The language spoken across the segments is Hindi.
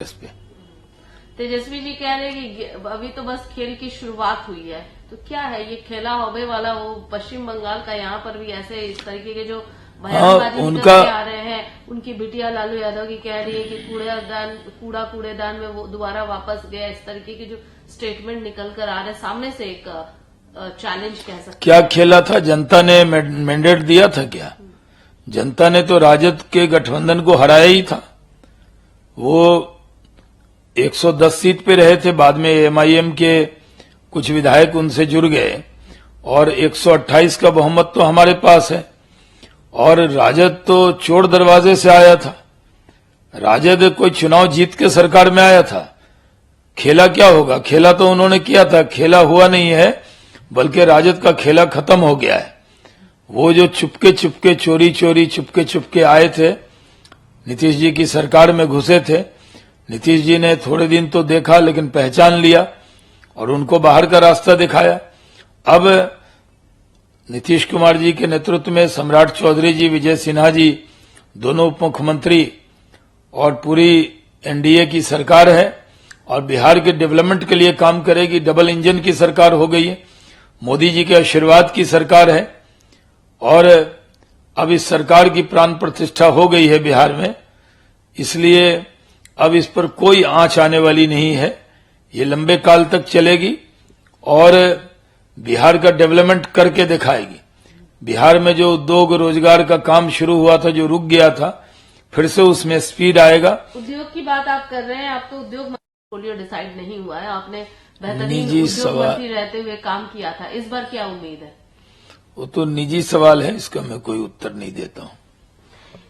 इस पे तेजस्वी जी कह रहे हैं कि अभी तो बस खेल की शुरुआत हुई है, तो क्या है ये खेला होबे वाला? वो पश्चिम बंगाल का यहाँ पर भी ऐसे इस तरीके के जो बयानबाजी निकल के आ रहे हैं, उनकी बिटिया लालू यादव की कह रही है कि कूड़ेदान में वो दोबारा वापस गया। इस तरीके के जो स्टेटमेंट निकल कर आ रहे हैं, सामने से एक चैलेंज कह सकते। क्या खेला था? जनता ने मैंडेट दिया था क्या? जनता ने तो राजद के गठबंधन को हराया ही था। वो 110 सीट पे रहे थे, बाद में एमआईएम के कुछ विधायक उनसे जुड़ गए और 128 का बहुमत तो हमारे पास है। और राजद तो चोर दरवाजे से आया था। राजद कोई चुनाव जीत के सरकार में आया था। खेला क्या होगा? खेला तो उन्होंने किया था, खेला हुआ नहीं है, बल्कि राजद का खेला खत्म हो गया है। वो जो चुपके चुपके चुपके आए थे, नीतीश जी की सरकार में घुसे थे। नीतीश जी ने थोड़े दिन तो देखा, लेकिन पहचान लिया और उनको बाहर का रास्ता दिखाया। अब नीतीश कुमार जी के नेतृत्व में सम्राट चौधरी जी, विजय सिन्हा जी, दोनों उप मुख्यमंत्री और पूरी एनडीए की सरकार है और बिहार के डेवलपमेंट के लिए काम करेगी। डबल इंजन की सरकार हो गई है, मोदी जी के आशीर्वाद की सरकार है और अब इस सरकार की प्राण प्रतिष्ठा हो गई है बिहार में। इसलिए अब इस पर कोई आंच आने वाली नहीं है। ये लंबे काल तक चलेगी और बिहार का डेवलपमेंट करके दिखाएगी। बिहार में जो उद्योग रोजगार का काम शुरू हुआ था, जो रुक गया था, फिर से उसमें स्पीड आएगा। उद्योग की बात आप कर रहे हैं, आप तो उद्योग पोर्टफोलियो डिसाइड नहीं हुआ है। आपने बेहतरीन उद्योग मंत्री रहते हुए काम किया था, इस बार क्या उम्मीद है? वो तो निजी सवाल है, इसका मैं कोई उत्तर नहीं देता हूं।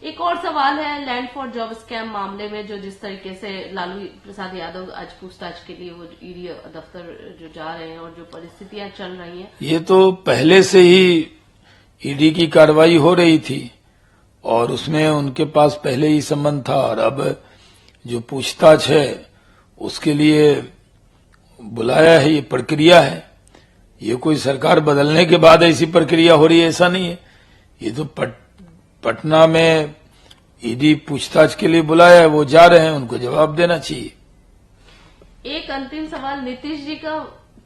एक और सवाल है लैंड फॉर जॉब स्कैम मामले में, जो जिस तरीके से लालू प्रसाद यादव आज पूछताछ के लिए वो ईडी दफ्तर जो जा रहे हैं और जो परिस्थितियां चल रही हैं। ये तो पहले से ही ईडी की कार्रवाई हो रही थी और उसमें उनके पास पहले ही संबंध था और अब जो पूछताछ है उसके लिए बुलाया है। ये प्रक्रिया है, ये कोई सरकार बदलने के बाद ऐसी प्रक्रिया हो रही है ऐसा नहीं है। ये तो पटना में ईडी पूछताछ के लिए बुलाया है, वो जा रहे हैं, उनको जवाब देना चाहिए। एक अंतिम सवाल, नीतीश जी का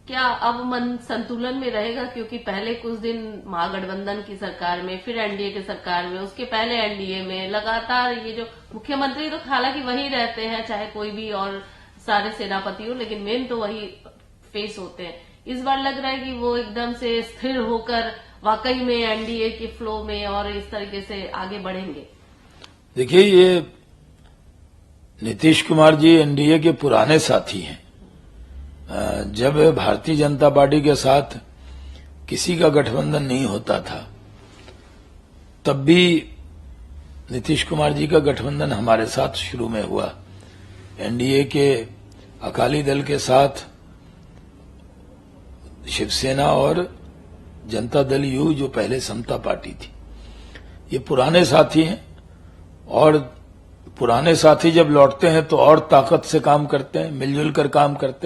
क्या अब मन संतुलन में रहेगा? क्योंकि पहले कुछ दिन महागठबंधन की सरकार में, फिर एनडीए की सरकार में, उसके पहले एनडीए में, लगातार ये जो मुख्यमंत्री तो हालांकि वही रहते हैं, चाहे कोई भी और सारे सेनापति हो, लेकिन मेन तो वही फेस होते हैं। इस बार लग रहा है कि वो एकदम से स्थिर होकर वाकई में एनडीए के फ्लो में और इस तरीके से आगे बढ़ेंगे। देखिए, ये नीतीश कुमार जी एनडीए के पुराने साथी हैं। जब भारतीय जनता पार्टी के साथ किसी का गठबंधन नहीं होता था, तब भी नीतीश कुमार जी का गठबंधन हमारे साथ शुरू में हुआ। एनडीए के अकाली दल के साथ शिवसेना और जनता दल यू, जो पहले समता पार्टी थी, ये पुराने साथी हैं और पुराने साथी जब लौटते हैं तो और ताकत से काम करते हैं, मिलजुल कर काम करते हैं।